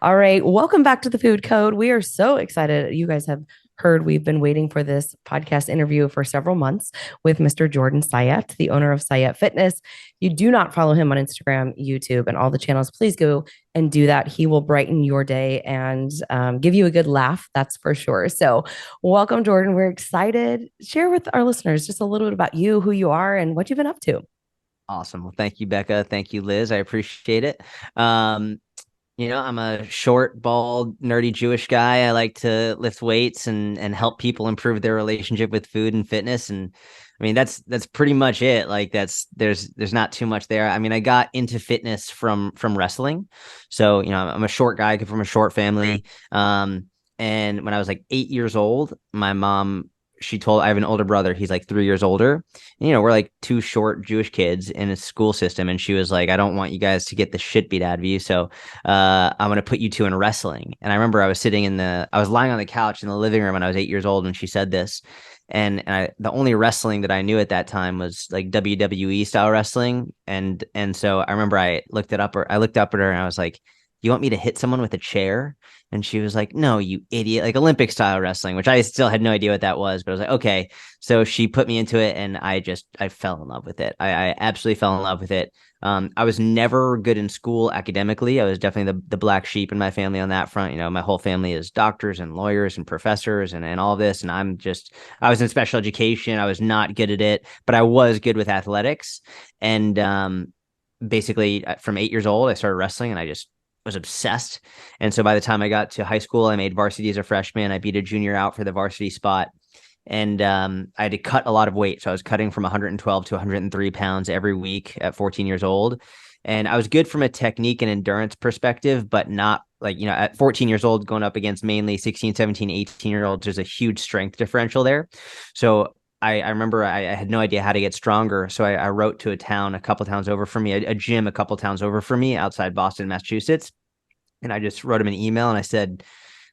All right. Welcome back to the Food Code. We are so excited. You guys have heard we've been waiting for this podcast interview for several months with Mr. Jordan Syatt, the owner of Syatt Fitness. You do not follow him on Instagram, YouTube, and all the channels. Please go and do that. He will brighten your day and give you a good laugh. That's for sure. So, welcome, Jordan. We're excited. Share with our listeners just a little bit about you, who you are, and what you've been up to. Awesome. Well, thank you, Becca. Thank you, Liz. I appreciate it. Um, I'm a short, bald, nerdy Jewish guy. I like to lift weights and help people improve their relationship with food and fitness. And I mean, that's pretty much it. Like there's not too much there. I mean, I got into fitness from wrestling. So, I'm a short guy, come from a short family. And when I was like 8 years old, my mom I have an older brother. He's like 3 years older. And, we're like two short Jewish kids in a school system. And she was like, I don't want you guys to get the shit beat out of you. So I'm going to put you two in wrestling. And I remember I was lying on the couch in the living room when I was 8 years old when she said this. The only wrestling that I knew at that time was like WWE style wrestling. And so I remember I looked up at her and I was like, you want me to hit someone with a chair? And she was like, no, you idiot, like Olympic style wrestling, which I still had no idea what that was, but I was like, okay. So she put me into it and I fell in love with it. I absolutely fell in love with it. I was never good in school academically. I was definitely the black sheep in my family on that front. My whole family is doctors and lawyers and professors and all this. And I was in special education. I was not good at it, but I was good with athletics. And basically from 8 years old, I started wrestling and I just was obsessed. And so by the time I got to high school, I made varsity as a freshman. I beat a junior out for the varsity spot. And I had to cut a lot of weight. So I was cutting from 112 to 103 pounds every week at 14 years old. And I was good from a technique and endurance perspective, but not like, at 14 years old, going up against mainly 16, 17, 18-year-olds, there's a huge strength differential there. So I remember I had no idea how to get stronger. So I wrote to a couple towns over from me, a gym a couple towns over from me outside Boston, Massachusetts. And I just wrote him an email and I said,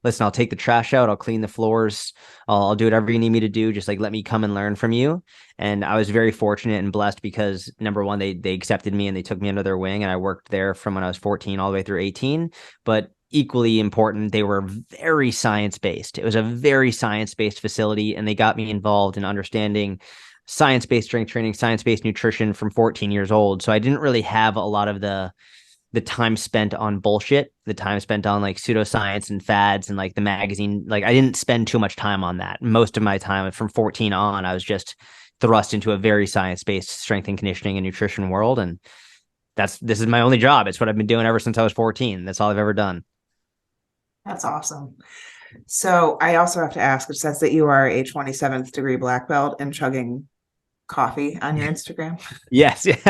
listen, I'll take the trash out. I'll clean the floors. I'll do whatever you need me to do. Just like, let me come and learn from you. And I was very fortunate and blessed because number one, they accepted me and they took me under their wing. And I worked there from when I was 14 all the way through 18. But equally important, they were very science-based. It was a very science-based facility. And they got me involved in understanding science-based strength training, science-based nutrition from 14 years old. So I didn't really have a lot of the time spent on bullshit, the time spent on like pseudoscience and fads and like the magazine. Like I didn't spend too much time on that. Most of my time from 14 on, I was just thrust into a very science-based strength and conditioning and nutrition world. And this is my only job. It's what I've been doing ever since I was 14. That's all I've ever done. That's awesome. So I also have to ask, it says that you are a 27th degree black belt and chugging coffee on your Instagram. Yes. Yes.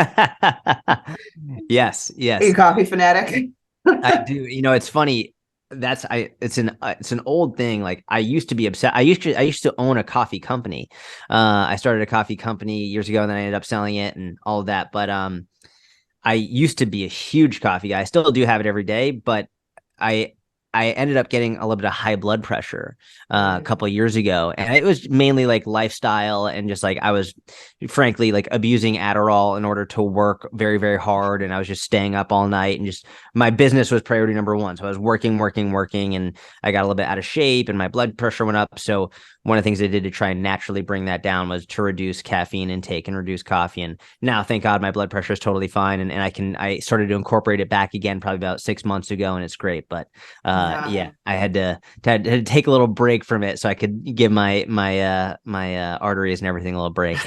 Are you a Yes. coffee fanatic? I do. It's funny. It's an old thing. Like I used to be upset. I used to own a coffee company. I started a coffee company years ago and then I ended up selling it and all of that. But I used to be a huge coffee guy. I still do have it every day, but I I ended up getting a little bit of high blood pressure a couple of years ago, and it was mainly like lifestyle and just like I was frankly like abusing Adderall in order to work very, very hard, and I was just staying up all night, and just my business was priority number one. So I was working, working, working, and I got a little bit out of shape, and my blood pressure went up. So one of the things I did to try and naturally bring that down was to reduce caffeine intake and reduce coffee. And now, thank God, my blood pressure is totally fine, and I started to incorporate it back again probably about 6 months ago, and it's great. But Yeah. yeah, I had to take a little break from it so I could give my arteries and everything a little break.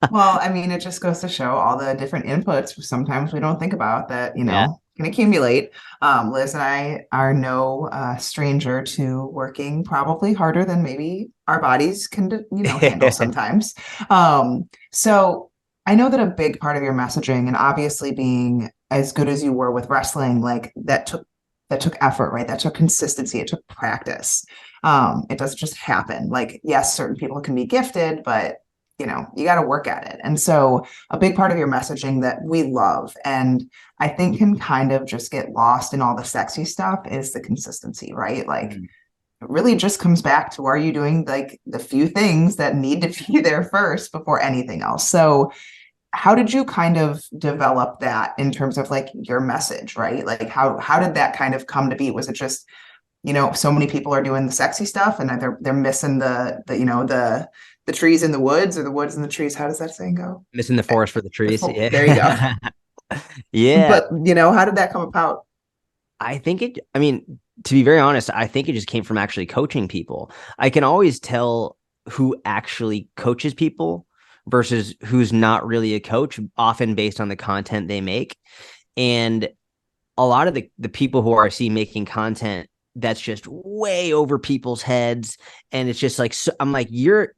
Well, I mean, it just goes to show all the different inputs sometimes we don't think about that, Yeah. can accumulate. Liz and I are no stranger to working probably harder than maybe our bodies can, handle sometimes. So I know that a big part of your messaging, and obviously being as good as you were with wrestling, like that took effort, right? That took consistency. It took practice. It doesn't just happen. Like, yes, certain people can be gifted, but you got to work at it. And so a big part of your messaging that we love and I think can kind of just get lost in all the sexy stuff is the consistency, right? Like Mhm. it really just comes back to, are you doing like the few things that need to be there first before anything else? So how did you kind of develop that in terms of like your message, right? Like how did that kind of come to be? Was it just, so many people are doing the sexy stuff and they're missing the trees in the woods or the woods in the trees. How does that saying go? Missing the forest for the trees. There you go. Yeah. Yeah. But how did that come about? I mean, to be very honest, I think it just came from actually coaching people. I can always tell who actually coaches people versus who's not really a coach, often based on the content they make. And a lot of the people who I see making content that's just way over people's heads. And it's just like, so, I'm like, you're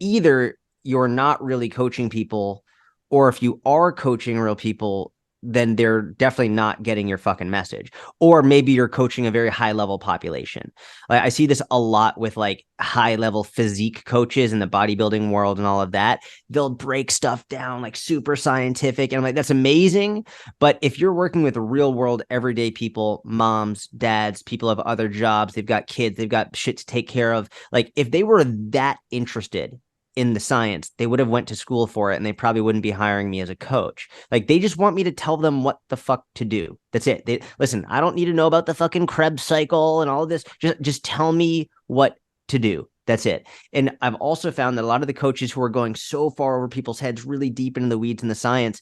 not really coaching people, or if you are coaching real people, then they're definitely not getting your fucking message. Or maybe you're coaching a very high level population. Like, I see this a lot with like high level physique coaches in the bodybuilding world and all of that. They'll break stuff down like super scientific. And I'm like, that's amazing. But if you're working with real world, everyday people, moms, dads, people have other jobs, they've got kids, they've got shit to take care of. Like, if they were that interested in the science, they would have went to school for it, and they probably wouldn't be hiring me as a coach. Like, they just want me to tell them what the fuck to do. That's it. They listen, I don't need to know about the fucking Krebs cycle and all of this. Just tell me what to do. That's it. And I've also found that a lot of the coaches who are going so far over people's heads, really deep into the weeds in the science,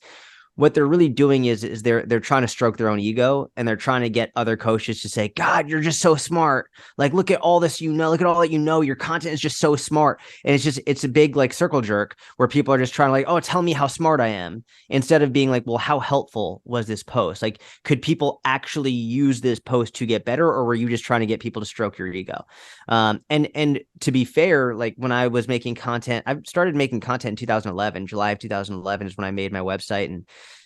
what they're really doing is they're trying to stroke their own ego, and they're trying to get other coaches to say, God, you're just so smart. Like, look at all this, look at all that, your content is just so smart. And it's a big like circle jerk where people are just trying to like, oh, tell me how smart I am, instead of being like, well, how helpful was this post? Like, could people actually use this post to get better, or were you just trying to get people to stroke your ego? And to be fair, like when I was making content, I started making content in 2011. July of 2011 is when I made my website. And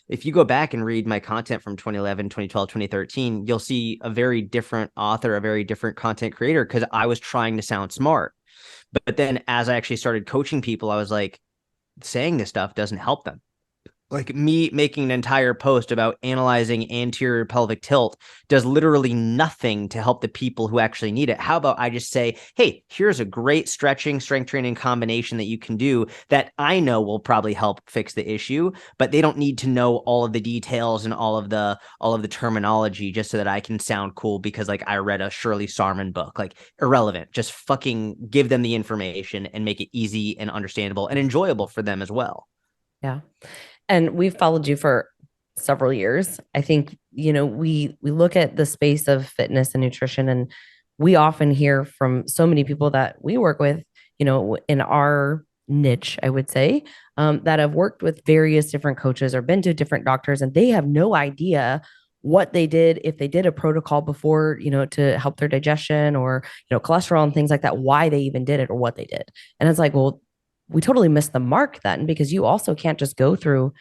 if you go back and read my content from 2011, 2012, 2013, you'll see a very different author, a very different content creator, because I was trying to sound smart. But then as I actually started coaching people, I was like, saying this stuff doesn't help them. Like, me making an entire post about analyzing anterior pelvic tilt does literally nothing to help the people who actually need it. How about I just say, hey, here's a great stretching, strength training combination that you can do that I know will probably help fix the issue, but they don't need to know all of the details and all of the terminology just so that I can sound cool because like I read a Shirley Sarman book. Like, irrelevant. Just fucking give them the information and make it easy and understandable and enjoyable for them as well. Yeah. And we've followed you for several years. I think, we look at the space of fitness and nutrition, and we often hear from so many people that we work with, in our niche, I would say, that have worked with various different coaches or been to different doctors, and they have no idea what they did, if they did a protocol before, to help their digestion or, cholesterol and things like that, why they even did it or what they did. And it's like, well, we totally missed the mark then, because you also can't just go through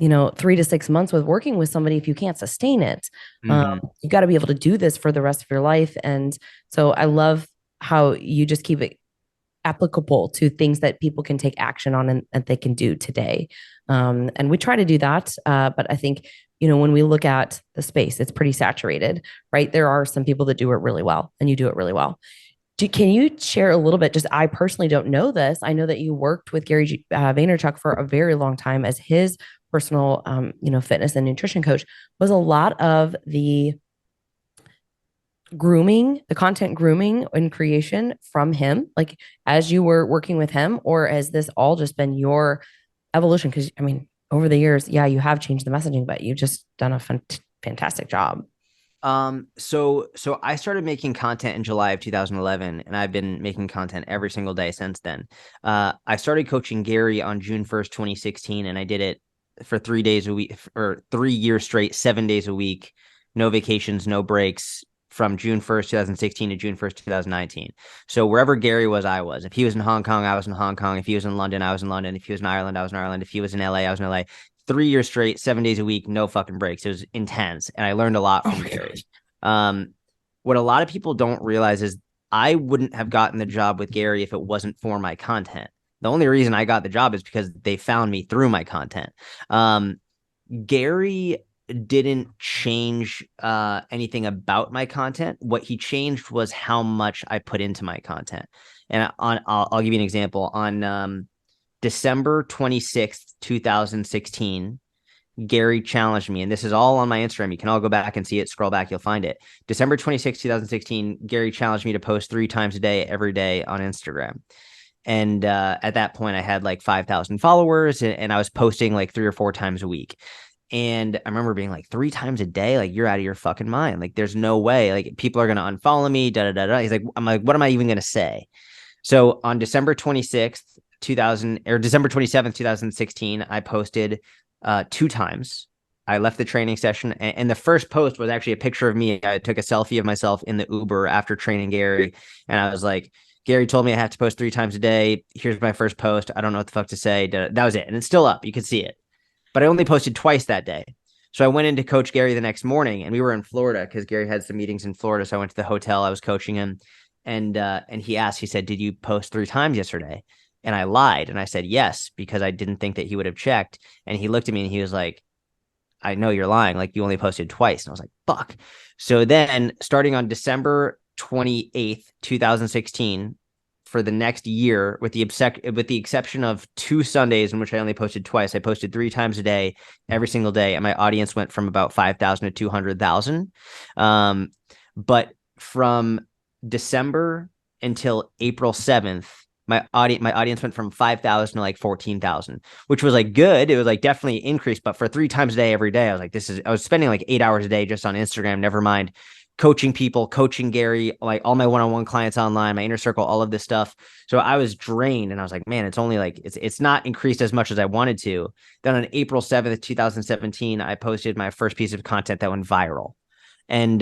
3 to 6 months with working with somebody if you can't sustain it. You got to be able to do this for the rest of your life. And so I love how you just keep it applicable to things that people can take action on and they can do today. And we try to do that. But I think, when we look at the space, it's pretty saturated, right? There are some people that do it really well, and you do it really well. Can you share a little bit? Just, I personally don't know this. I know that you worked with Gary Vaynerchuk for a very long time as his personal, fitness and nutrition coach. Was a lot of the content grooming and creation from him, like as you were working with him, or has this all just been your evolution? Because I mean, over the years, yeah, you have changed the messaging, but you've just done a fantastic job. So I started making content in July of 2011, and I've been making content every single day since then. I started coaching Gary on June 1st, 2016, and I did it for 3 days a week, or 3 years straight, 7 days a week, no vacations, no breaks, from June 1st, 2016 to June 1st, 2019. So wherever Gary was, I was. If he was in Hong Kong, I was in Hong Kong. If he was in London, I was in London. If he was in Ireland, I was in Ireland. If he was in LA, I was in LA. 3 years straight, 7 days a week, no fucking breaks. It was intense. And I learned a lot from Gary. What a lot of people don't realize is I wouldn't have gotten the job with Gary if it wasn't for my content. The only reason I got the job is because they found me through my content. Gary didn't change anything about my content. What he changed was how much I put into my content. And I'll give you an example. On December 26th, 2016, Gary challenged me, and this is all on my Instagram. You can all go back and see it. Scroll back, you'll find it. December 26, 2016, Gary challenged me to post 3 times a day, every day on Instagram. And at that point, I had like 5,000 followers, and I was posting like 3 or 4 times a week. And I remember being like, 3 times a day, like, you're out of your fucking mind. Like, there's no way. Like, people are gonna unfollow me. Da da da da. He's like, I'm like, what am I even gonna say? So on December 26th, 2000 or December 27th, 2016, I posted 2 times. I left the training session, and the first post was actually a picture of me. I took a selfie of myself in the Uber after training Gary, and I was like, Gary told me I have to post 3 times a day. Here's my first post. I don't know what the fuck to say. That was it. And it's still up. You can see it. But I only posted twice that day. So I went into Coach Gary the next morning, and we were in Florida because Gary had some meetings in Florida. So I went to the hotel. I was coaching him, and he asked, he said, did you post 3 times yesterday? And I lied. And I said, yes, because I didn't think that he would have checked. And he looked at me and he was like, I know you're lying. Like, you only posted twice. And I was like, fuck. So then starting on December 28th, 2016, for the next year, with the exception of 2 Sundays in which I only posted twice, I posted 3 times a day, every single day. And my audience went from about 5,000 to 200,000. But from December until April 7th, my audience went from 5,000 to like 14,000, which was like good. It was like definitely increased, but for 3 times a day, every day, I was like, I was spending like 8 hours a day just on Instagram, never mind coaching people, coaching Gary, like all my one-on-one clients online, my inner circle, all of this stuff. So I was drained, and I was like, man, it's only like, it's not increased as much as I wanted to. Then on April 7th, 2017, I posted my first piece of content that went viral. And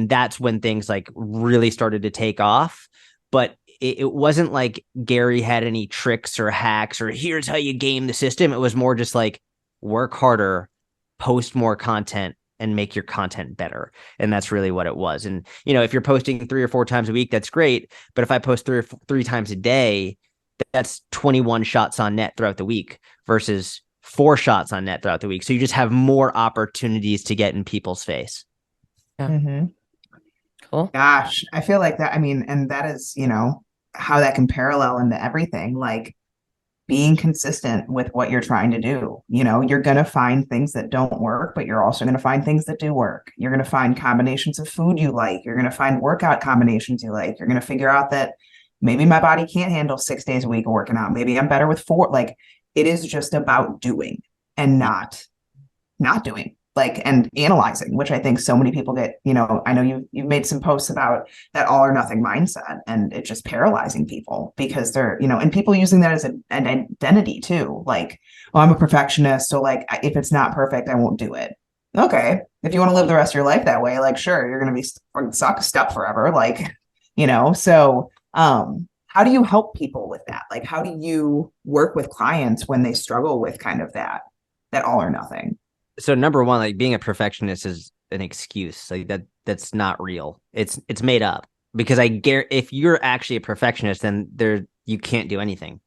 that's when things like really started to take off. But it wasn't like Gary had any tricks or hacks or here's how you game the system. It was more just like, work harder, post more content, and make your content better. And that's really what it was. And, if you're posting 3 or 4 times a week, that's great. But if I post 3 times a day, that's 21 shots on net throughout the week versus 4 shots on net throughout the week. So you just have more opportunities to get in people's face. Yeah. Mm-hmm. Cool. Gosh, I feel like that. I mean, and that is, how that can parallel into everything, like being consistent with what you're trying to do. You're going to find things that don't work, but you're also going to find things that do work. You're going to find combinations of food you like. You're going to find workout combinations you like. You're going to figure out that maybe my body can't handle 6 days a week of working out. Maybe I'm better with 4. Like, it is just about doing and not doing, like, and analyzing, which I think so many people get. I know you've made some posts about that all or nothing mindset, and it's just paralyzing people because they're, and people using that as an identity too. Like, oh, I'm a perfectionist, so like, if it's not perfect, I won't do it. Okay, if you want to live the rest of your life that way, like, sure, you're going to be stuck forever. Like, so how do you help people with that? Like, how do you work with clients when they struggle with kind of that all or nothing? So number one, like, being a perfectionist is an excuse. Like, that's not real. It's made up, because if you're actually a perfectionist, then you can't do anything,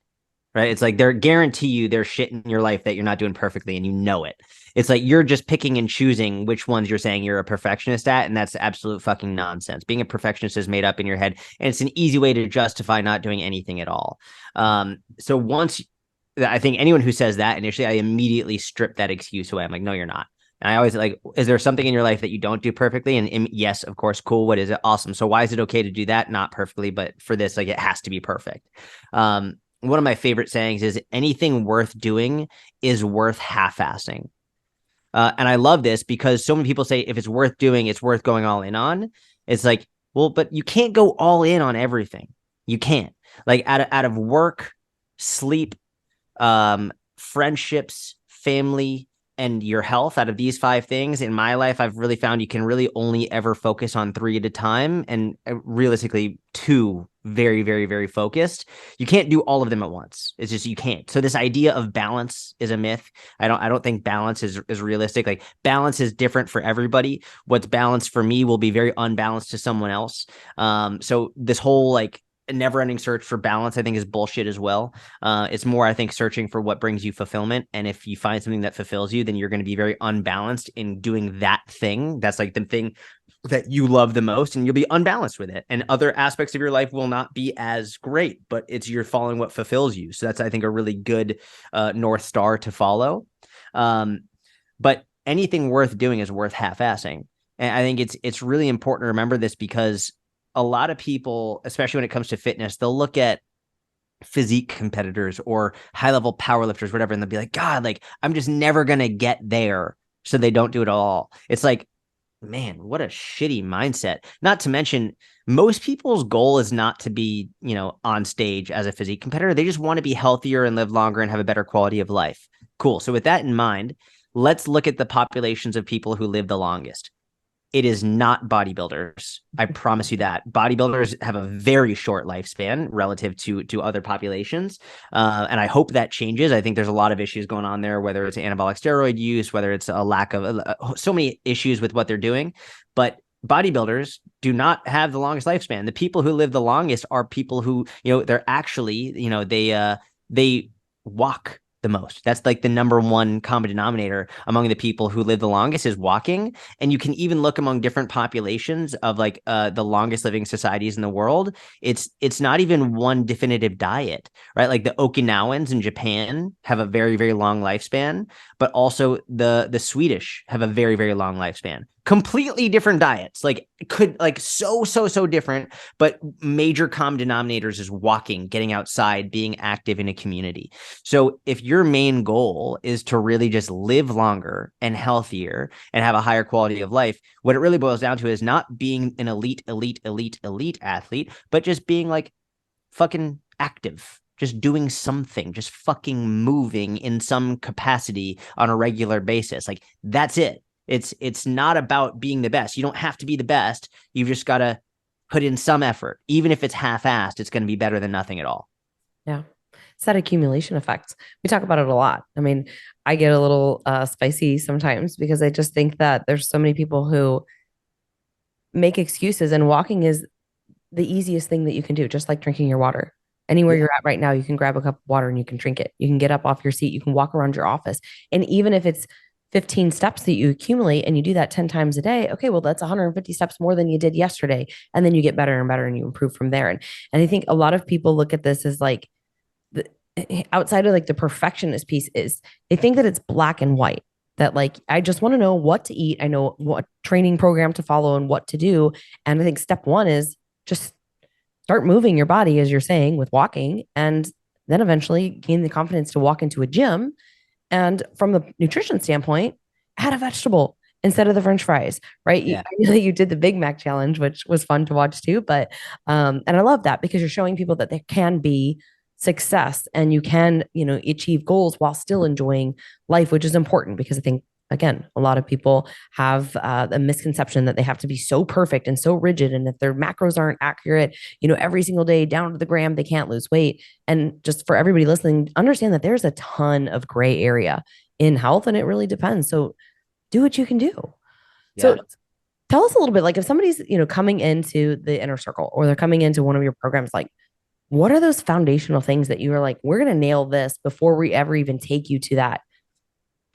right? It's like, they're guarantee you there's shit in your life that you're not doing perfectly, and you know it. It's like you're just picking and choosing which ones you're saying you're a perfectionist at, and that's absolute fucking nonsense. Being a perfectionist is made up in your head, and it's an easy way to justify not doing anything at all. So once I think anyone who says that initially, I immediately strip that excuse away. I'm like, no, you're not. And I always like, is there something in your life that you don't do perfectly? And yes, of course, cool. What is it? Awesome. So why is it okay to do that? Not perfectly, but for this, like, it has to be perfect. One of my favorite sayings is, anything worth doing is worth half-assing. And I love this because so many people say, if it's worth doing, it's worth going all in on. It's like, well, but you can't go all in on everything. You can't. Like, out of work, sleep, friendships, family, and your health, out of these 5 things in my life, I've really found you can really only ever focus on 3 at a time, and realistically 2 very, very, very focused. You can't do all of them at once. It's just, you can't. So this idea of balance is a myth. I don't think balance is realistic. Like, balance is different for everybody. What's balanced for me will be very unbalanced to someone else. So this whole like a never-ending search for balance, I think, is bullshit as well. It's more, I think, searching for what brings you fulfillment. And if you find something that fulfills you, then you're going to be very unbalanced in doing that thing. That's like the thing that you love the most, and you'll be unbalanced with it. And other aspects of your life will not be as great, but you're following what fulfills you. So that's, I think, a really good North Star to follow. but anything worth doing is worth half-assing. And I think it's really important to remember this, because a lot of people, especially when it comes to fitness, they'll look at physique competitors or high-level powerlifters, whatever, and they'll be like, God, like I'm just never gonna get there. So they don't do it at all. It's like, man, what a shitty mindset. Not to mention, most people's goal is not to be, on stage as a physique competitor. They just want to be healthier and live longer and have a better quality of life. Cool. So with that in mind, let's look at the populations of people who live the longest. It is not bodybuilders. I promise you that. Bodybuilders have a very short lifespan relative to other populations. And I hope that changes. I think there's a lot of issues going on there, whether it's anabolic steroid use, whether it's a lack of so many issues with what they're doing. But bodybuilders do not have the longest lifespan. The people who live the longest are people who, they're actually, they walk the most. That's like the number one common denominator among the people who live the longest is walking. And you can even look among different populations of like the longest living societies in the world. It's not even one definitive diet, right? Like the Okinawans in Japan have a very, very long lifespan, but also the Swedish have a very, very long lifespan. Completely different diets, like could like so different, but major common denominators is walking, getting outside, being active in a community. So if your main goal is to really just live longer and healthier and have a higher quality of life, what it really boils down to is not being an elite athlete, but just being like fucking active, just doing something, just fucking moving in some capacity on a regular basis. Like that's it. It's not about being the best. You don't have to be the best. You've just got to put in some effort. Even if it's half-assed, it's going to be better than nothing at all. Yeah. It's that accumulation effect. We talk about it a lot. I mean, I get a little spicy sometimes because I just think that there's so many people who make excuses, and walking is the easiest thing that you can do, just like drinking your water. Anywhere you're at right now, you can grab a cup of water and you can drink it. You can get up off your seat. You can walk around your office. And even if it's 15 steps that you accumulate and you do that 10 times a day, okay, well, that's 150 steps more than you did yesterday. And then you get better and better and you improve from there. And I think a lot of people look at this as like, the, outside of like the perfectionist piece is they think that it's black and white, that like I just want to know what to eat, I know what training program to follow and what to do. And I think step one is just start moving your body, as you're saying, with walking, and then eventually gain the confidence to walk into a gym. And from the nutrition standpoint, add a vegetable instead of the French fries, right? Yeah. You did the Big Mac challenge, which was fun to watch too. But and I love that because you're showing people that there can be success and you can, achieve goals while still enjoying life, which is important because I think, again, a lot of people have a misconception that they have to be so perfect and so rigid. And if their macros aren't accurate, every single day down to the gram, they can't lose weight. And just for everybody listening, understand that there's a ton of gray area in health and it really depends. So do what you can do. Yeah. So tell us a little bit, like if somebody's, coming into the inner circle or they're coming into one of your programs, like what are those foundational things that you are like, we're going to nail this before we ever even take you to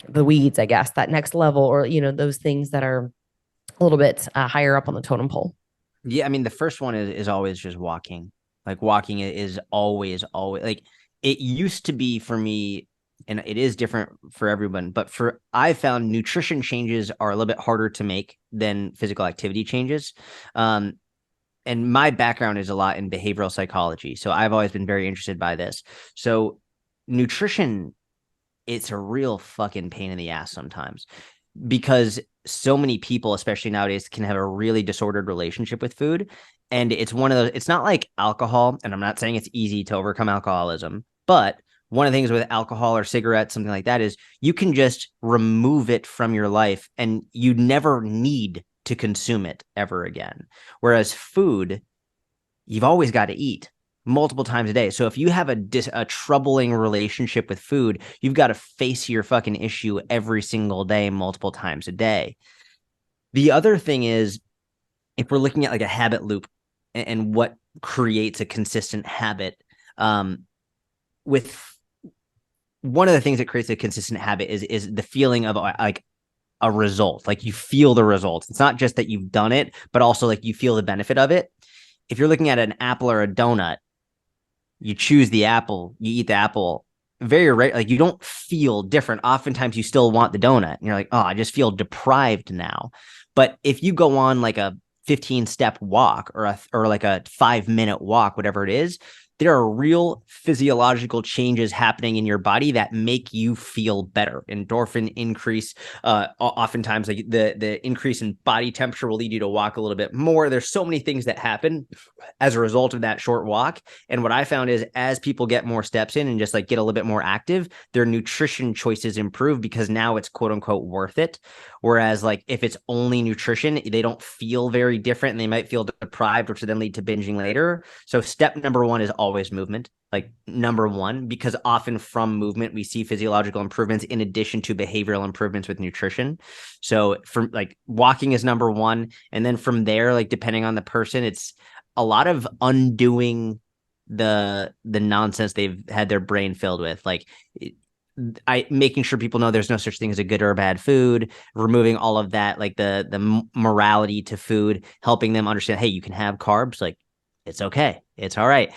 the weeds, I guess, that next level, or, those things that are a little bit higher up on the totem pole? Yeah. I mean, the first one is always just walking. Like walking is always like it used to be for me, and it is different for everyone, but I found nutrition changes are a little bit harder to make than physical activity changes. And my background is a lot in behavioral psychology. So I've always been very interested by this. So nutrition, it's a real fucking pain in the ass sometimes because so many people, especially nowadays, can have a really disordered relationship with food. And it's one of those, it's not like alcohol. And I'm not saying it's easy to overcome alcoholism, but one of the things with alcohol or cigarettes, something like that, is you can just remove it from your life and you never need to consume it ever again. Whereas food, you've always got to eat multiple times a day. So if you have a troubling relationship with food, you've got to face your fucking issue every single day, multiple times a day. The other thing is, if we're looking at like a habit loop and what creates a consistent habit, with one of the things that creates a consistent habit is the feeling of like a result. Like you feel the results. It's not just that you've done it, but also like you feel the benefit of it. If you're looking at an apple or a donut, you choose the apple, you eat the apple, very rare, like you don't feel different. Oftentimes you still want the donut and you're like, oh, I just feel deprived now. But if you go on like a 15-step walk or like a 5-minute walk, whatever it is, there are real physiological changes happening in your body that make you feel better. Endorphin increase, oftentimes like the increase in body temperature will lead you to walk a little bit more. There's so many things that happen as a result of that short walk. And what I found is as people get more steps in and just like get a little bit more active, their nutrition choices improve because now it's quote unquote worth it. Whereas like if it's only nutrition, they don't feel very different and they might feel deprived, which will then lead to binging later. So step number one is always movement, like number one, because often from movement, we see physiological improvements in addition to behavioral improvements with nutrition. So from like walking is number one. And then from there, like depending on the person, it's a lot of undoing the nonsense they've had their brain filled with. Like making sure people know there's no such thing as a good or a bad food, removing all of that, like the morality to food, helping them understand, hey, you can have carbs, like it's okay, it's all right.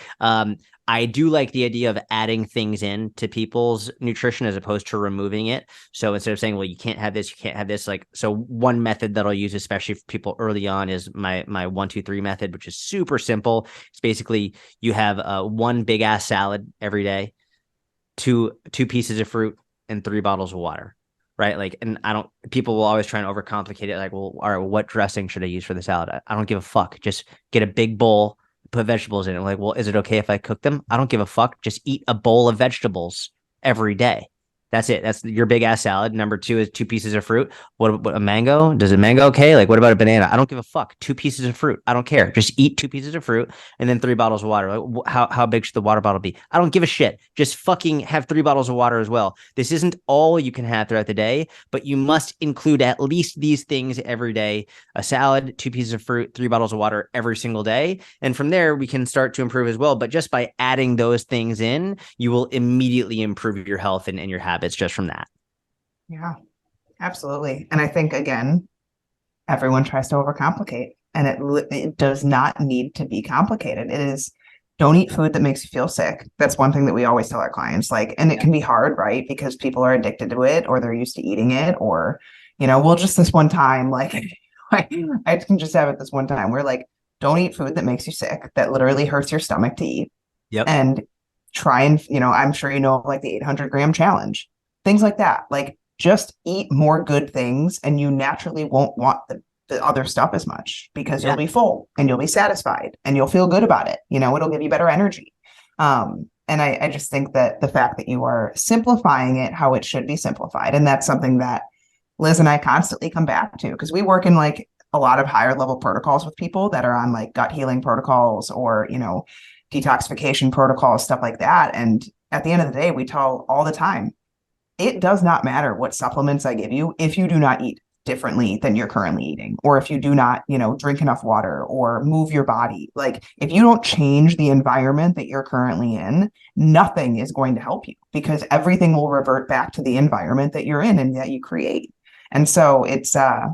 I do like the idea of adding things in to people's nutrition as opposed to removing it. So instead of saying, well, you can't have this, you can't have this, like, so one method that I'll use, especially for people early on, is my 1-2-3 method, which is super simple. It's basically you have one big ass salad every day, two pieces of fruit, and 3 bottles of water, right? Like, and people will always try and overcomplicate it. Like, well, all right, well, what dressing should I use for the salad? I don't give a fuck. Just get a big bowl, put vegetables in it. Like, well, is it okay if I cook them? I don't give a fuck. Just eat a bowl of vegetables every day. That's it. That's your big ass salad. Number 2 is 2 pieces of fruit. What a mango? Does a mango okay? Like, what about a banana? I don't give a fuck. 2 pieces of fruit. I don't care. Just eat 2 pieces of fruit and then 3 bottles of water. Like, how big should the water bottle be? I don't give a shit. Just fucking have 3 bottles of water as well. This isn't all you can have throughout the day, but you must include at least these things every day: a salad, 2 pieces of fruit, 3 bottles of water every single day. And from there, we can start to improve as well. But just by adding those things in, you will immediately improve your health and your habits just from that. Yeah, absolutely. And I think, again, everyone tries to overcomplicate, and it does not need to be complicated. It is, don't eat food that makes you feel sick. That's one thing that we always tell our clients, like, and it can be hard, right? Because people are addicted to it, or they're used to eating it, or, well, just this one time, like, I can just have it this one time. We're like, don't eat food that makes you sick, that literally hurts your stomach to eat. Yep. And try and, I'm sure like the 800-gram challenge, things like that. Like, just eat more good things and you naturally won't want the other stuff as much because you'll be full and you'll be satisfied and you'll feel good about it. It'll give you better energy. And I just think that the fact that you are simplifying it how it should be simplified, and that's something that Liz and I constantly come back to, because we work in like a lot of higher level protocols with people that are on like gut healing protocols or, detoxification protocols, stuff like that. And at the end of the day, we tell all the time, it does not matter what supplements I give you if you do not eat differently than you're currently eating, or if you do not, drink enough water or move your body. Like, if you don't change the environment that you're currently in, nothing is going to help you, because everything will revert back to the environment that you're in and that you create. And so it's, I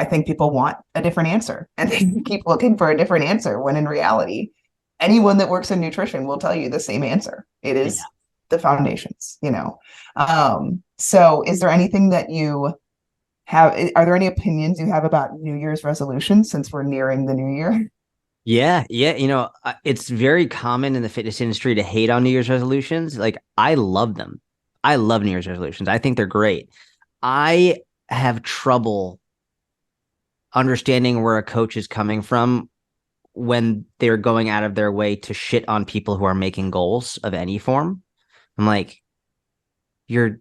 think people want a different answer and they keep looking for a different answer, when in reality, anyone that works in nutrition will tell you the same answer. It is the foundations, So is there anything that you have, are there any opinions you have about New Year's resolutions, since we're nearing the new year? Yeah. It's very common in the fitness industry to hate on New Year's resolutions. Like, I love them. I love New Year's resolutions. I think they're great. I have trouble understanding where a coach is coming from when they're going out of their way to shit on people who are making goals of any form. I'm like, you're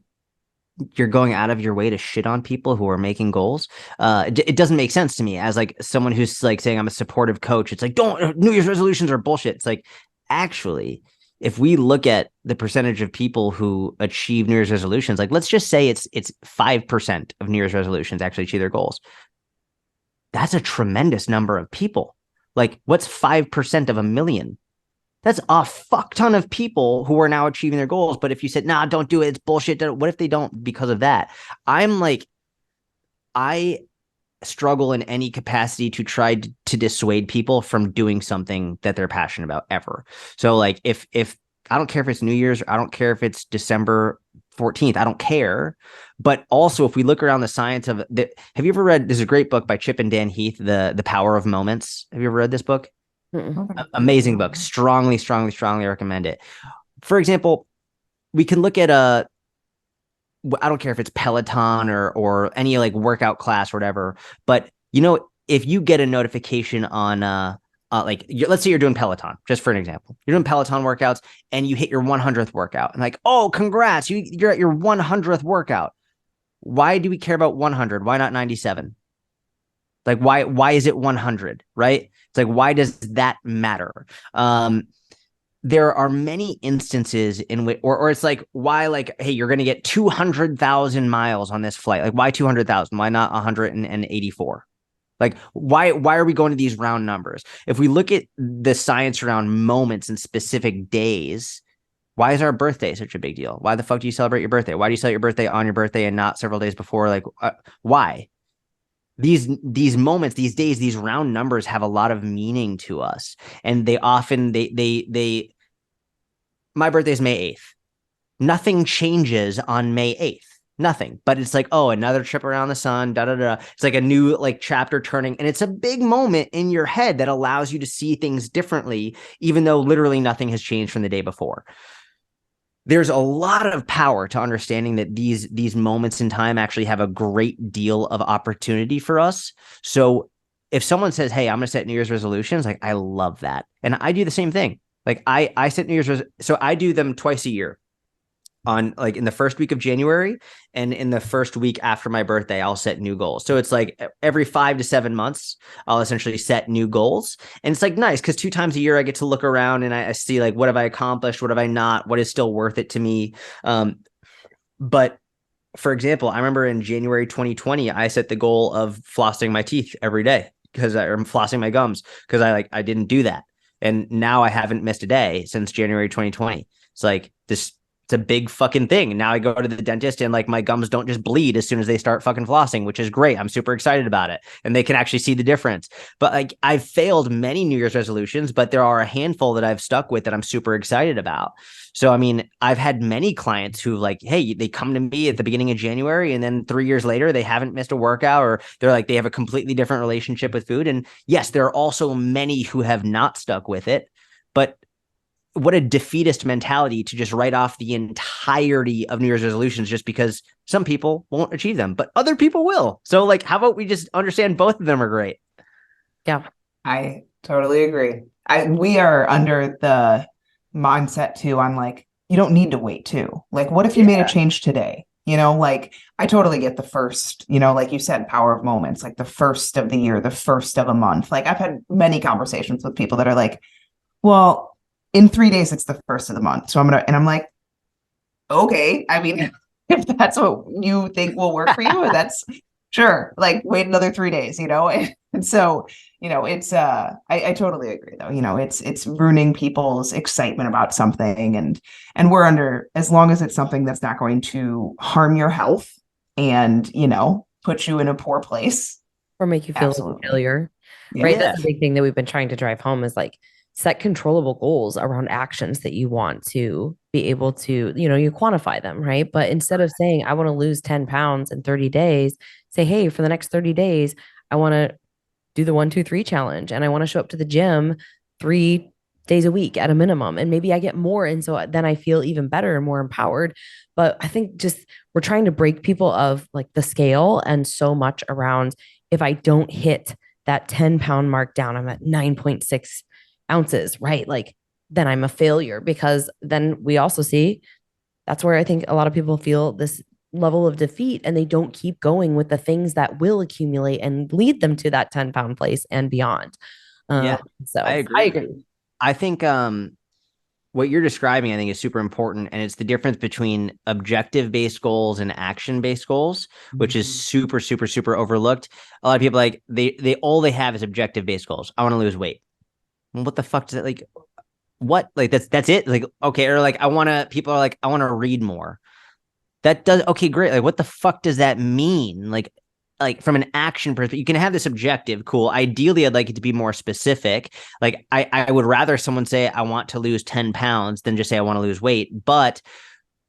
going out of your way to shit on people who are making goals. It doesn't make sense to me as like someone who's like saying I'm a supportive coach. It's like, don't, New Year's resolutions are bullshit. It's like, actually, if we look at the percentage of people who achieve New Year's resolutions, like, let's just say it's 5% of New Year's resolutions actually achieve their goals. That's a tremendous number of people. Like, what's 5% of a million? That's a fuck ton of people who are now achieving their goals. But if you said, nah, don't do it, it's bullshit. What if they don't because of that? I'm like, I struggle in any capacity to try to dissuade people from doing something that they're passionate about ever. So like, if I don't care if it's New Year's, I don't care if it's December 14th, I don't care. But also, if we look around the science of have you ever read, there's a great book by Chip and Dan Heath, The Power of Moments. Have you ever read this book? Amazing book. Strongly recommend it. For example, we can look at I don't care if it's Peloton or any like workout class or whatever, but if you get a notification on let's say you're doing Peloton, just for an example, you're doing Peloton workouts and you hit your 100th workout and like, oh, congrats, you're at your 100th workout. Why do we care about 100? Why not 97? Like, why is it 100? Right? It's like, why does that matter? There are many instances in which, or it's like, why, like, hey, you're going to get 200,000 miles on this flight. Like, why 200,000? Why not 184? Like, why are we going to these round numbers? If we look at the science around moments and specific days, why is our birthday such a big deal? Why the fuck do you celebrate your birthday? Why do you celebrate your birthday on your birthday and not several days before? Like, why? These moments, these days, these round numbers have a lot of meaning to us, and they often my birthday is May 8th. Nothing changes on May 8th. Nothing. But it's like, oh, another trip around the sun, da da da. It's like a new like chapter turning, and it's a big moment in your head that allows you to see things differently, even though literally nothing has changed from the day before. There's a lot of power to understanding that these moments in time actually have a great deal of opportunity for us. So if someone says, hey, I'm going to set New Year's resolutions, like, I love that. And I do the same thing. Like, I set New Year's, so I do them twice a year, on like in the first week of January and in the first week after my birthday. I'll set new goals. So it's like every 5 to 7 months, I'll essentially set new goals. And it's like nice because 2 times a year I get to look around and I see like, what have I accomplished? What have I not? What is still worth it to me? But for example, I remember in January 2020, I set the goal of flossing my teeth every day because I'm flossing my gums because I didn't do that. And now I haven't missed a day since January 2020. It's like this. It's a big fucking thing. Now I go to the dentist and like my gums don't just bleed as soon as they start fucking flossing, which is great. I'm super excited about it. And they can actually see the difference. But like, I've failed many New Year's resolutions, but there are a handful that I've stuck with that I'm super excited about. So, I mean, I've had many clients who like, hey, they come to me at the beginning of January and then 3 years later, they haven't missed a workout, or they're like, they have a completely different relationship with food. And yes, there are also many who have not stuck with it, but what a defeatist mentality to just write off the entirety of New Year's resolutions just because some people won't achieve them, but other people will. So like, how about we just understand both of them are great? Yeah. I totally agree. We are under the mindset too on like, you don't need to wait too. Like, what if you made a change today? Like I totally get the first, like you said, power of moments, like the first of the year, the first of a month. Like I've had many conversations with people that are like, well, in 3 days, it's the first of the month. So I'm like, okay. I mean, if that's what you think will work for you, that's sure. Like wait another 3 days, And so, it's I totally agree though. It's ruining people's excitement about something, and we're under, as long as it's something that's not going to harm your health and, put you in a poor place. Or make you feel like a failure. Yeah. Right. That's a big thing that we've been trying to drive home is like, set controllable goals around actions that you want to be able to, you quantify them, right? But instead of saying, I want to lose 10 pounds in 30 days, say, hey, for the next 30 days, I want to do the 1-2-3 challenge and I want to show up to the gym 3 days a week at a minimum. And maybe I get more. And so then I feel even better and more empowered. But I think just we're trying to break people of like the scale and so much around, if I don't hit that 10-pound mark down, I'm at 9.6 ounces, right? Like then I'm a failure, because then we also see that's where I think a lot of people feel this level of defeat and they don't keep going with the things that will accumulate and lead them to that 10-pound place and beyond. So I agree. I think what you're describing, I think, is super important. And it's the difference between objective-based goals and action-based goals, which is super, super, super overlooked. A lot of people like they all they have is objective-based goals. I want to lose weight. What the fuck does that like? What like that's it? Like, okay, or like people are like, I want to read more. That does okay, great. Like, what the fuck does that mean? Like, like from an action perspective, you can have this objective. Cool. Ideally, I'd like it to be more specific. Like I would rather someone say I want to lose 10 pounds than just say I want to lose weight. But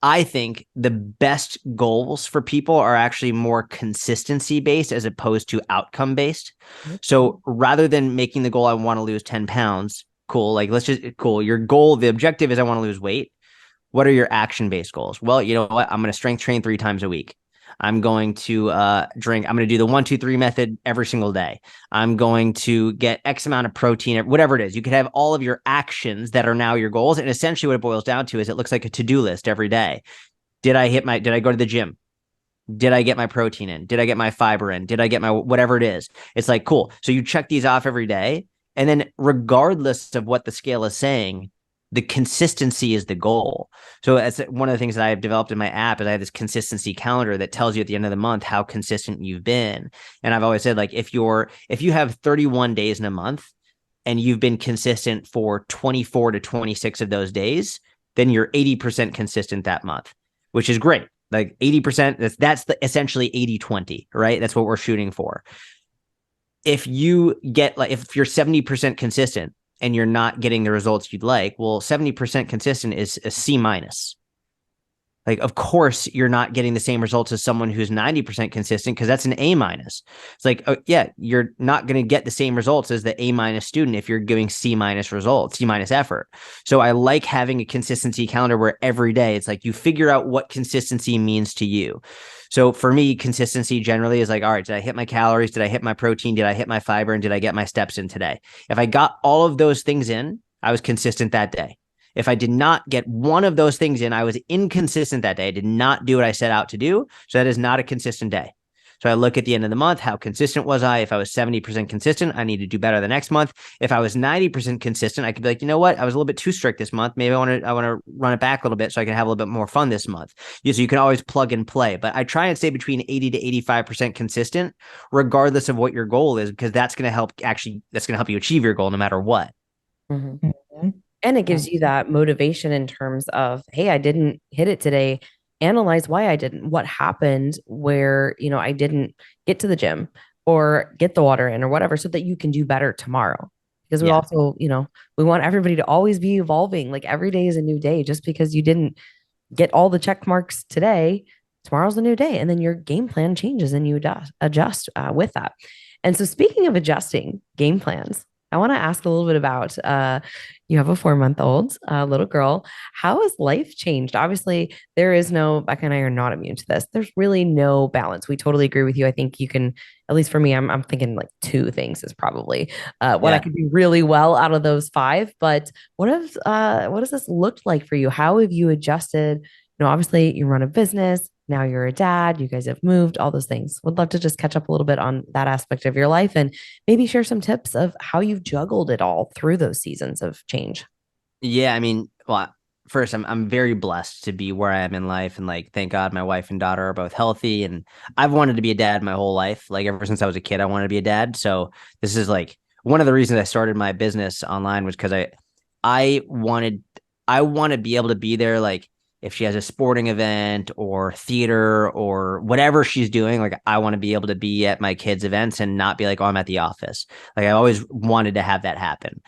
I think the best goals for people are actually more consistency based as opposed to outcome based. So rather than making the goal, I want to lose 10 pounds, cool. Like, cool. Your goal, the objective is I want to lose weight. What are your action based goals? Well, you know what? I'm going to strength train 3 times a week. I'm going to I'm going to do the 1-2-3 method every single day. I'm going to get X amount of protein, whatever it is. You could have all of your actions that are now your goals. And essentially what it boils down to is it looks like a to-do list every day. Did I go to the gym? Did I get my protein in? Did I get my fiber in? Did I get my whatever it is? It's like, cool. So you check these off every day. And then regardless of what the scale is saying, the consistency is the goal. So that's one of the things that I have developed in my app is I have this consistency calendar that tells you at the end of the month how consistent you've been. And I've always said, like, if you have 31 days in a month and you've been consistent for 24 to 26 of those days, then you're 80% consistent that month, which is great. Like 80%, that's the essentially 80-20, right? That's what we're shooting for. If you're 70% consistent, and you're not getting the results you'd like, well, 70% consistent is a C minus. Like, of course, you're not getting the same results as someone who's 90% consistent because that's an A minus. It's like, yeah, you're not going to get the same results as the A minus student if you're giving C minus results, C minus effort. So I like having a consistency calendar where every day it's like you figure out what consistency means to you. So for me, consistency generally is like, all right, did I hit my calories? Did I hit my protein? Did I hit my fiber? And did I get my steps in today? If I got all of those things in, I was consistent that day. If I did not get one of those things in, I was inconsistent that day. I did not do what I set out to do. So that is not a consistent day. So I look at the end of the month, how consistent was I? If I was 70% consistent, I need to do better the next month. If I was 90% consistent, I could be like, you know what? I was a little bit too strict this month. Maybe I want to run it back a little bit so I can have a little bit more fun this month. So you can always plug and play. But I try and stay between 80 to 85% consistent, regardless of what your goal is, because that's going to help you achieve your goal no matter what. Mm-hmm. Mm-hmm. And it gives you that motivation in terms of, hey, I didn't hit it today. Analyze why I didn't, what happened where, I didn't get to the gym or get the water in or whatever, so that you can do better tomorrow. Because we also, we want everybody to always be evolving. Like every day is a new day. Just because you didn't get all the check marks today, tomorrow's a new day. And then your game plan changes and you adjust with that. And so speaking of adjusting game plans, I want to ask a little bit about you have a 4-month-old little girl. How has life changed? Obviously, Becca and I are not immune to this. There's really no balance. We totally agree with you. I think you can, at least for me, I'm thinking like 2 things is probably what I could do really well out of those 5. But what does this look like for you? How have you adjusted? Obviously you run a business. Now you're a dad, you guys have moved, all those things. Would love to just catch up a little bit on that aspect of your life and maybe share some tips of how you've juggled it all through those seasons of change. Yeah, I mean, well, first, I'm very blessed to be where I am in life, and like, thank God, my wife and daughter are both healthy. And I've wanted to be a dad my whole life. Like ever since I was a kid, I wanted to be a dad. So this is like one of the reasons I started my business online was because I want to be able to be there, like if she has a sporting event or theater or whatever she's doing, like I want to be able to be at my kids' events and not be like, oh, I'm at the office. Like I always wanted to have that happen.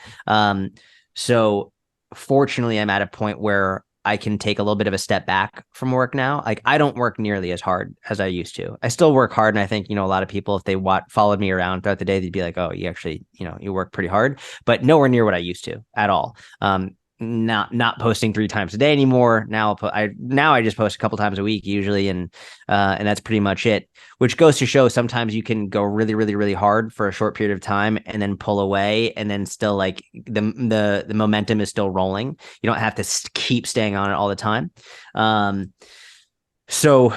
So fortunately, I'm at a point where I can take a little bit of a step back from work now. Like I don't work nearly as hard as I used to. I still work hard. And I think, a lot of people, if they followed me around throughout the day, they'd be like, oh, you actually, you work pretty hard, but nowhere near what I used to at all. Not posting 3 times a day anymore. Now I just post a couple times a week usually, and that's pretty much it. Which goes to show sometimes you can go really, really, really hard for a short period of time and then pull away, and then still like the momentum is still rolling. You don't have to keep staying on it all the time. So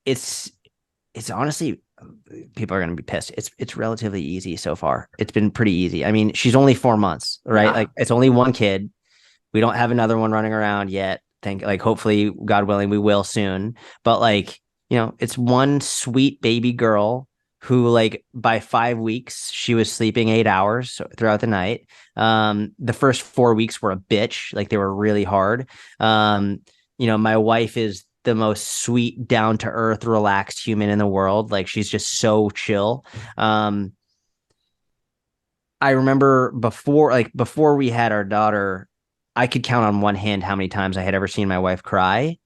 it's honestly, people are going to be pissed. It's relatively easy so far. It's been pretty easy. I mean, she's only 4 months, right? Yeah. Like it's only one kid. We don't have another one running around yet. Hopefully, God willing, we will soon. But it's one sweet baby girl who, like, by 5 weeks, she was sleeping 8 hours throughout the night. The first 4 weeks were a bitch. Like they were really hard. My wife is the most sweet, down to earth, relaxed human in the world. Like she's just so chill. I remember before we had our daughter, I could count on one hand how many times I had ever seen my wife cry.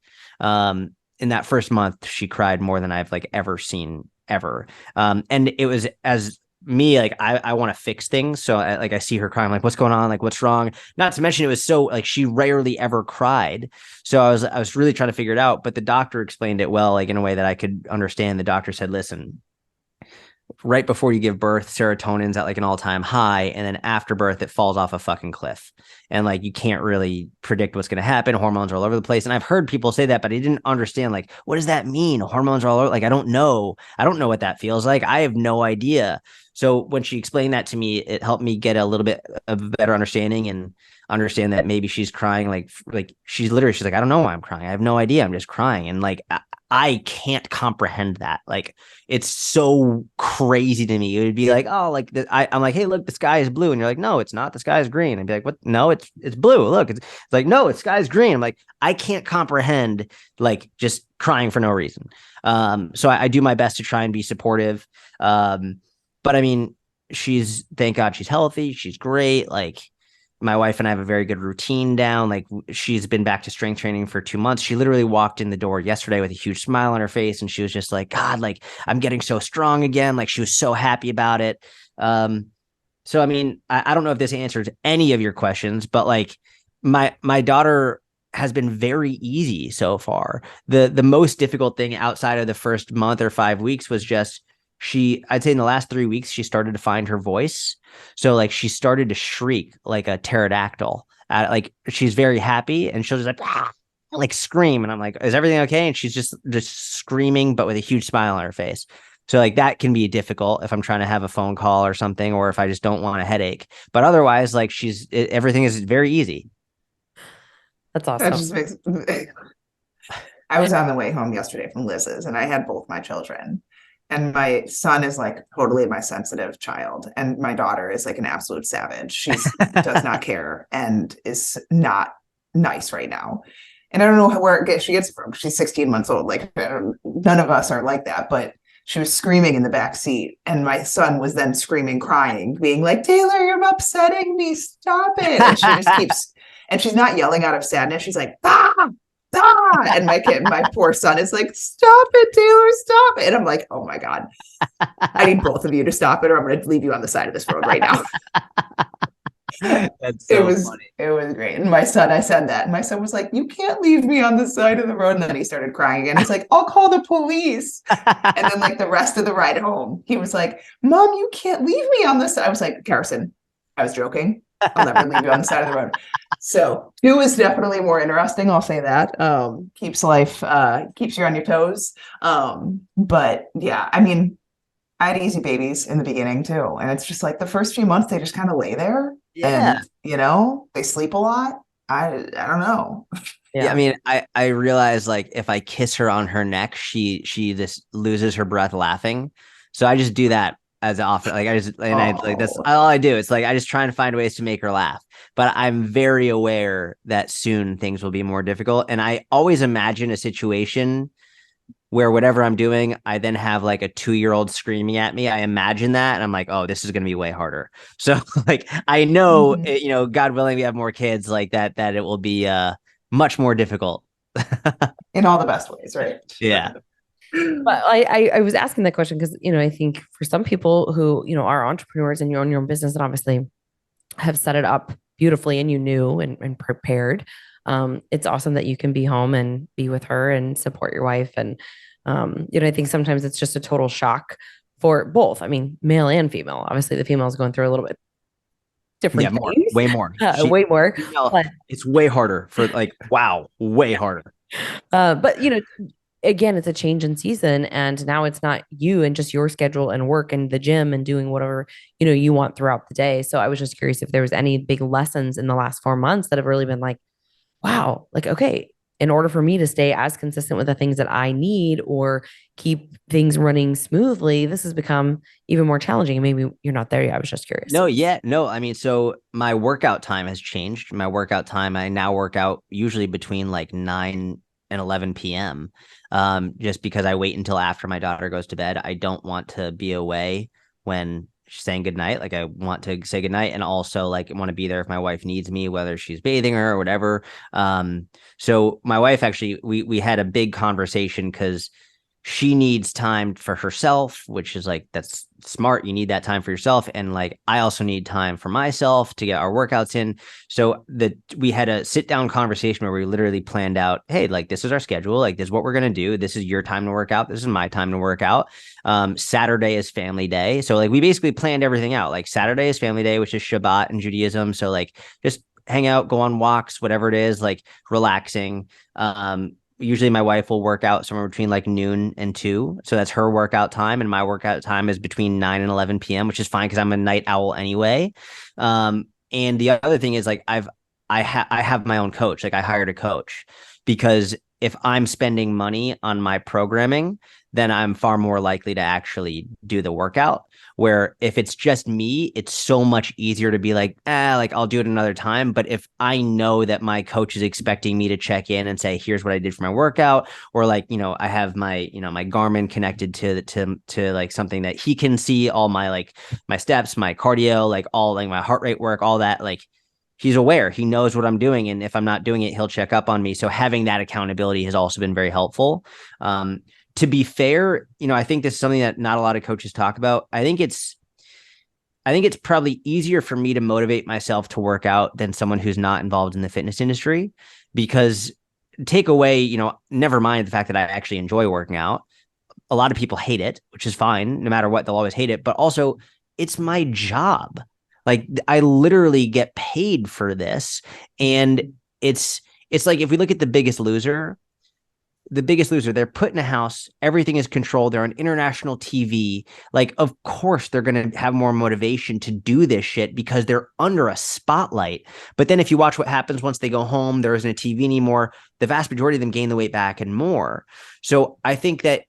In that first month, she cried more than I've like ever seen ever. And it was as me, like I want to fix things. So I see her crying, like, what's going on? Like, what's wrong? Not to mention it was so like she rarely ever cried. So I was really trying to figure it out. But the doctor explained it well, like in a way that I could understand. The doctor said, listen, right before you give birth, serotonin's at like an all-time high, and then after birth it falls off a fucking cliff, and like you can't really predict what's going to happen. Hormones are all over the place, and I've heard people say that, but I didn't understand, like, what does that mean? Hormones are all over, like, I don't know what that feels like. I have no idea. So when she explained that to me, it helped me get a little bit of a better understanding and understand that maybe she's crying, like she's like, I don't know why I'm crying, I have no idea, I'm just crying. And like I can't comprehend that. Like, it's so crazy to me. It would be like, oh, like I'm like, hey, look, the sky is blue, and you're like, no, it's not. The sky is green. I'd be like, what? No, it's blue. Look, it's like, no, it's sky's green. I'm like, I can't comprehend like just crying for no reason. So I do my best to try and be supportive. But I mean, thank God she's healthy. She's great. Like, my wife and I have a very good routine down. Like, she's been back to strength training for 2 months. She literally walked in the door yesterday with a huge smile on her face. And she was just like, God, like, I'm getting so strong again. Like, she was so happy about it. So, I mean, I don't know if this answers any of your questions, but like my daughter has been very easy so far. The most difficult thing outside of the first month or 5 weeks was just, I'd say in the last 3 weeks, she started to find her voice. So like she started to shriek like a pterodactyl. Like, she's very happy and she'll just like, ah, like scream. And I'm like, is everything okay? And she's just screaming, but with a huge smile on her face. So like that can be difficult if I'm trying to have a phone call or something, or if I just don't want a headache. But otherwise, like everything is very easy. That's That awesome. just makes. I was on the way home yesterday from Liz's, and I had both my children. And my son is like totally my sensitive child, and my daughter is like an absolute savage. She does not care and is not nice right now. And I don't know where she gets it from. She's 16 months old. Like, none of us are like that. But she was screaming in the back seat, and my son was then screaming, crying, being like, "Taylor, you're upsetting me. Stop it!" And she just keeps, and she's not yelling out of sadness. She's like, "Ah, ah!" And my poor son is like, "Stop it, Taylor, stop it." And I'm like, oh my God, I need both of you to stop it, or I'm going to leave you on the side of this road right now. That's so funny. It was great. And I said that, and my son was like, "You can't leave me on the side of the road." And then he started crying again. He's like, "I'll call the police." And then like the rest of the ride home, he was like, "Mom, you can't leave me on this." I was like, "Carson, I was joking. I'll never leave you on the side of the road." So 2 is definitely more interesting. I'll say that. Keeps you on your toes. But yeah, I mean, I had easy babies in the beginning too. And it's just like the first few months, they just kind of lay there. Yeah. And, they sleep a lot. I don't know. Yeah. I mean, I realize like if I kiss her on her neck, she just loses her breath laughing. So I just do that as often. Like that's all I do. It's like I just try and find ways to make her laugh. But I'm very aware that soon things will be more difficult. And I always imagine a situation where whatever I'm doing, I then have like a 2-year-old screaming at me. I imagine that, and I'm like, oh, this is going to be way harder. So like, I know, God willing, we have more kids like that it will be much more difficult. In all the best ways, right? Yeah. But I was asking that question because, I think for some people who, are entrepreneurs and you own your own business and obviously have set it up beautifully and you knew and prepared, it's awesome that you can be home and be with her and support your wife. And, I think sometimes it's just a total shock for both. I mean, male and female. Obviously, the female is going through a little bit different things. Way more. Way more. But it's way harder for like, wow, way harder. But, again, it's a change in season, and now it's not you and just your schedule and work and the gym and doing whatever, you want throughout the day. So I was just curious if there was any big lessons in the last 4 months that have really been like, wow, like, okay, in order for me to stay as consistent with the things that I need or keep things running smoothly, this has become even more challenging. Maybe you're not there yet. I was just curious. No. I mean, so my workout time has changed. My workout time, I now work out usually between like 9 and 11 p.m. Just because I wait until after my daughter goes to bed. I don't want to be away when she's saying goodnight. Like I want to say goodnight, and also like want to be there if my wife needs me, whether she's bathing her or whatever. So my wife actually, we had a big conversation because she needs time for herself, which is like, that's smart. You need that time for yourself. And like, I also need time for myself to get our workouts in. So we had a sit down conversation where we literally planned out, hey, like this is our schedule. Like this is what we're going to do. This is your time to work out. This is my time to work out. Saturday is family day. So like we basically planned everything out. Like Saturday is family day, which is Shabbat in Judaism. So like just hang out, go on walks, whatever it is, like relaxing. Usually my wife will work out somewhere between like noon and 2. So that's her workout time. And my workout time is between 9 and 11 p.m., which is fine because I'm a night owl anyway. And the other thing is like I have my own coach. Like I hired a coach because if I'm spending money on my programming, then I'm far more likely to actually do the workout. Where if it's just me, it's so much easier to be like, like I'll do it another time. But if I know that my coach is expecting me to check in and say, here's what I did for my workout, or like, I have my, my Garmin connected to like something that he can see all my, like my steps, my cardio, like all like my heart rate work, all that, like he's aware, he knows what I'm doing. And if I'm not doing it, he'll check up on me. So having that accountability has also been very helpful. To be fair, I think this is something that not a lot of coaches talk about. I think it's probably easier for me to motivate myself to work out than someone who's not involved in the fitness industry, because take away, never mind the fact that I actually enjoy working out. A lot of people hate it, which is fine. No matter what, they'll always hate it. But also it's my job. Like I literally get paid for this. And it's like, if we look at The Biggest Loser, they're put in a house, everything is controlled, they're on international TV. Like, of course, they're going to have more motivation to do this shit because they're under a spotlight. But then if you watch what happens once they go home, there isn't a TV anymore, the vast majority of them gain the weight back and more. So I think that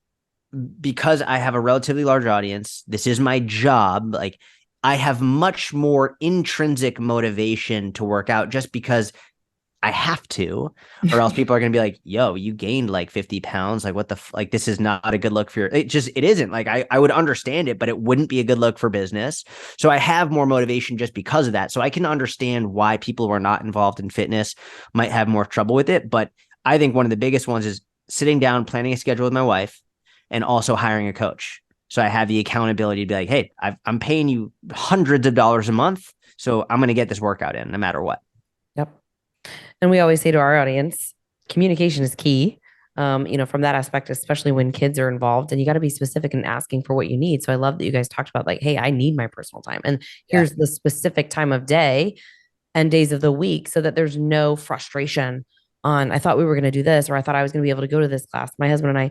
because I have a relatively large audience, this is my job, like I have much more intrinsic motivation to work out just because I have to, or else people are going to be like, yo, you gained like 50 pounds. Like what like, this is not a good look for it isn't. Like I would understand it, but it wouldn't be a good look for business. So I have more motivation just because of that. So I can understand why people who are not involved in fitness might have more trouble with it. But I think one of the biggest ones is sitting down, planning a schedule with my wife, and also hiring a coach. So I have the accountability to be like, hey, I'm paying you hundreds of dollars a month. So I'm going to get this workout in no matter what. Yep. And we always say to our audience, communication is key. From that aspect, especially when kids are involved, and you got to be specific in asking for what you need. So I love that you guys talked about like, hey, I need my personal time. And here's the specific time of day and days of the week so that there's no frustration on, I thought we were going to do this, or I thought I was going to be able to go to this class. My husband and I,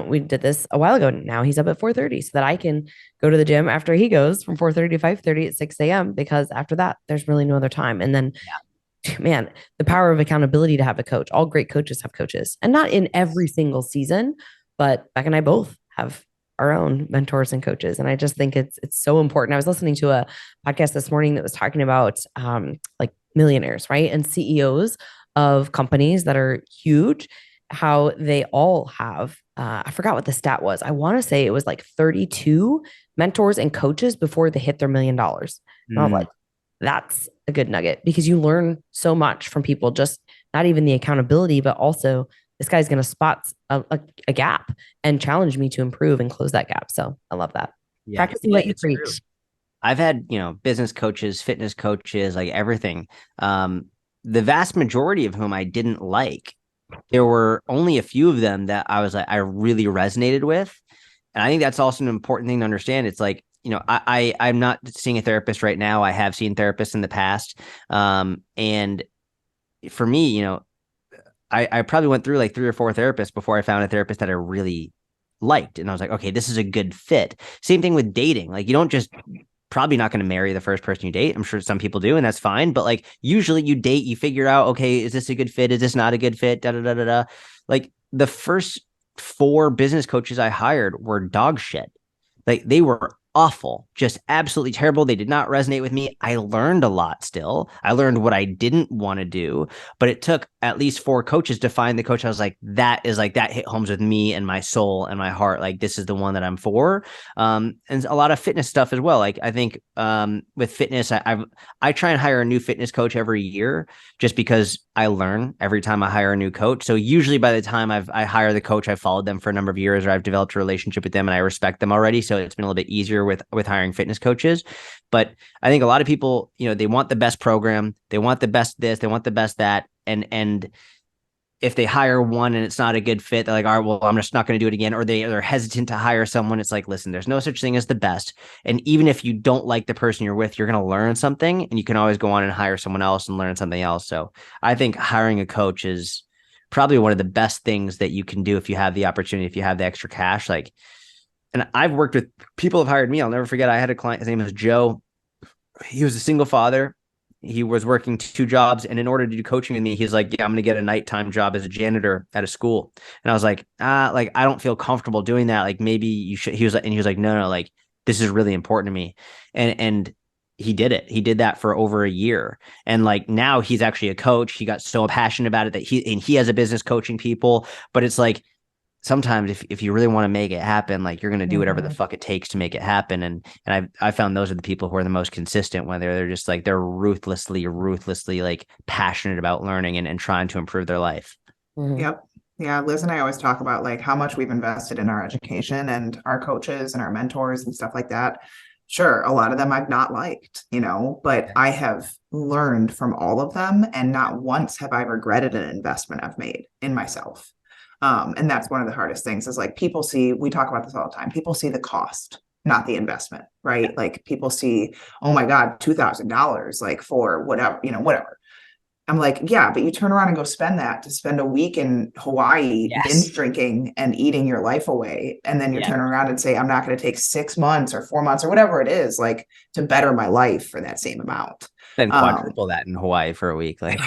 we did this a while ago. Now he's up at 4:30 so that I can go to the gym after he goes from 4:30 to 5:30 at 6 a.m. because after that, there's really no other time. And then man, the power of accountability to have a coach. All great coaches have coaches, and not in every single season, but Becca and I both have our own mentors and coaches. And I just think it's so important. I was listening to a podcast this morning that was talking about like millionaires, right? And CEOs of companies that are huge, how they all have, I forgot what the stat was. I want to say it was like 32 mentors and coaches before they hit their $1 million. And I was like, that's a good nugget because you learn so much from people, just not even the accountability, but also this guy's going to spot a gap and challenge me to improve and close that gap. So I love that. Practicing what you preach. True. I've had, business coaches, fitness coaches, like everything. The vast majority of whom I didn't like. There were only a few of them that I was like, I really resonated with. And I think that's also an important thing to understand. It's like, I'm not seeing a therapist right now. I have seen therapists in the past. And for me, I probably went through like 3 or 4 therapists before I found a therapist that I really liked. And I was like, okay, this is a good fit. Same thing with dating. Like you don't just probably not going to marry the first person you date. I'm sure some people do, and that's fine. But like usually you date, you figure out, okay, is this a good fit? Is this not a good fit? Da, da, da, da, da. Like the first 4 business coaches I hired were dog shit. Like they were awful, just absolutely terrible. They did not resonate with me. I learned a lot still. I learned what I didn't want to do, but it took at least 4 coaches to find the coach I was like, that hit homes with me and my soul and my heart. Like, this is the one that I'm for. And a lot of fitness stuff as well. Like, I think with fitness, I try and hire a new fitness coach every year just because I learn every time I hire a new coach. So usually by the time I hire the coach, I've followed them for a number of years, or I've developed a relationship with them and I respect them already. So it's been a little bit easier with hiring fitness coaches. But I think a lot of people, they want the best program, they want the best this, they want the best that, and if they hire one and it's not a good fit, they're like, all right, well, I'm just not going to do it again. Or they're hesitant to hire someone. It's like, listen, there's no such thing as the best. And even if you don't like the person you're with, you're going to learn something, and you can always go on and hire someone else and learn something else. So I think hiring a coach is probably one of the best things that you can do if you have the opportunity, if you have the extra cash. Like, and I've worked with people who have hired me. I'll never forget. I had a client, his name was Joe. He was a single father. He was working 2 jobs, and in order to do coaching with me, he's like, yeah, I'm going to get a nighttime job as a janitor at a school. And I was like, like, I don't feel comfortable doing that. Like, maybe you should. He was like, no, like, this is really important to me. And he did it. He did that for over a year. And like, now he's actually a coach. He got so passionate about it that he has a business coaching people, but it's like, sometimes if you really want to make it happen, like, you're going to do whatever the fuck it takes to make it happen. And I found those are the people who are the most consistent, when they're just like, they're ruthlessly like passionate about learning and trying to improve their life. Yep. Yeah. Liz and I always talk about like how much we've invested in our education and our coaches and our mentors and stuff like that. Sure, a lot of them I've not liked, but I have learned from all of them, and not once have I regretted an investment I've made in myself. And that's one of the hardest things, is like, we talk about this all the time. People see the cost, not the investment, right? Like, people see, oh my God, $2,000, like, for whatever, whatever. I'm like, yeah, but you turn around and go spend a week in Hawaii, binge drinking and eating your life away. And then you turn around and say, I'm not going to take 6 months or 4 months or whatever it is, like, to better my life for that same amount. Then quadruple that in Hawaii for a week. Like,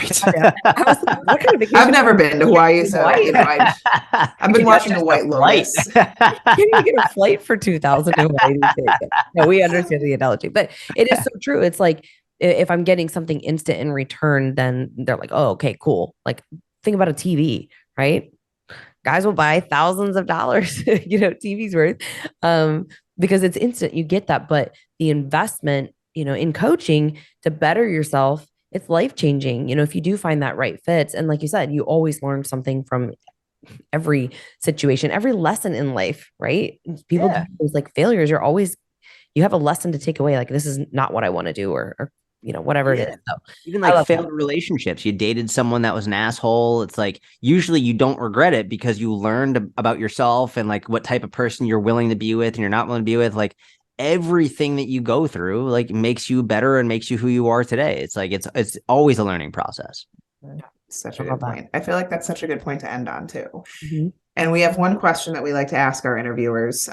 I've never been to Hawaii, so I've been watching The White Lotus. Can you get a flight for 2,000 to Hawaii? No, we understand the analogy, but it is so true. It's like, if I'm getting something instant in return, then they're like, oh, okay, cool. Like, think about a TV, right? Guys will buy thousands of dollars, TV's worth, because it's instant. You get that, but the investment, in coaching to better yourself, it's life-changing. If you do find that right fit, and like you said, you always learn something from every situation, every lesson in life, right? People do those like failures. You have a lesson to take away. Like, this is not what I want to do, or whatever it is. So, even like failed relationships, you dated someone that was an asshole. It's like, usually you don't regret it because you learned about yourself and like what type of person you're willing to be with and you're not willing to be with. Like, everything that you go through, like, makes you better and makes you who you are today. It's like, it's always a learning process. Such a good point. I feel like that's such a good point to end on too. And we have one question that we like to ask our interviewers.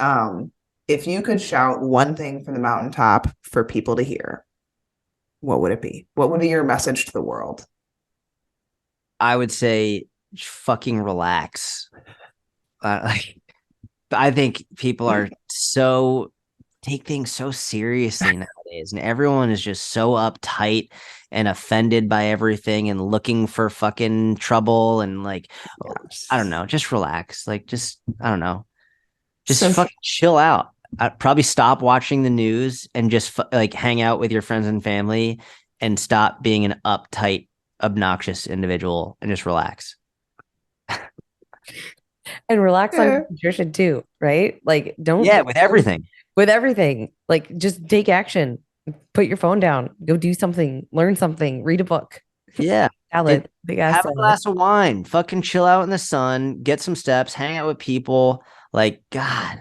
If you could shout one thing from the mountaintop for people to hear, what would it be? What would be your message to the world? I would say fucking relax. I think people are take things so seriously nowadays, and everyone is just so uptight and offended by everything and looking for fucking trouble, and like, I don't know, just relax. Like, I don't know, fucking chill out. I'd probably stop watching the news and just like hang out with your friends and family, and stop being an uptight, obnoxious individual, and just relax. And relax on nutrition too, right? Like, don't with everything. With everything, like, just take action. Put your phone down. Go do something. Learn something. Read a book. Yeah. Salad. Have a glass of wine. Fucking chill out in the sun. Get some steps. Hang out with people. Like, God,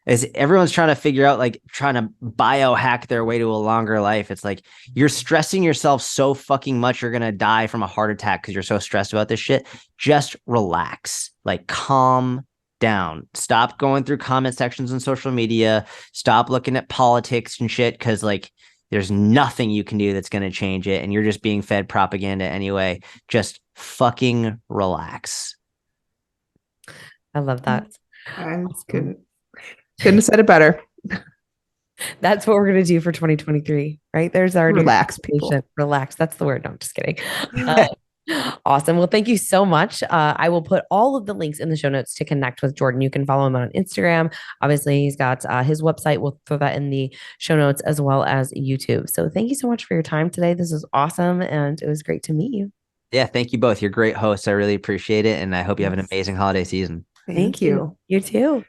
as everyone's trying to figure out, like, trying to biohack their way to a longer life. It's like, you're stressing yourself so fucking much, you're gonna die from a heart attack because you're so stressed about this shit. Just relax. Like, calm down. Stop going through comment sections on social media. Stop looking at politics and shit, because like, there's nothing you can do that's going to change it, and you're just being fed propaganda anyway. Just fucking relax. I love that. I couldn't have said it better. That's what we're going to do for 2023, right? There's already Relax, people. relax. That's the word. No, I'm just kidding. Uh, awesome. Well, thank you so much. I will put all of the links in the show notes to connect with Jordan. You can follow him on Instagram. Obviously, he's got his website. We'll throw that in the show notes as well as YouTube. So thank you so much for your time today. This was awesome. And it was great to meet you. Yeah, thank you both. You're great hosts. I really appreciate it. And I hope you have an Yes. amazing holiday season. Thank you. You too.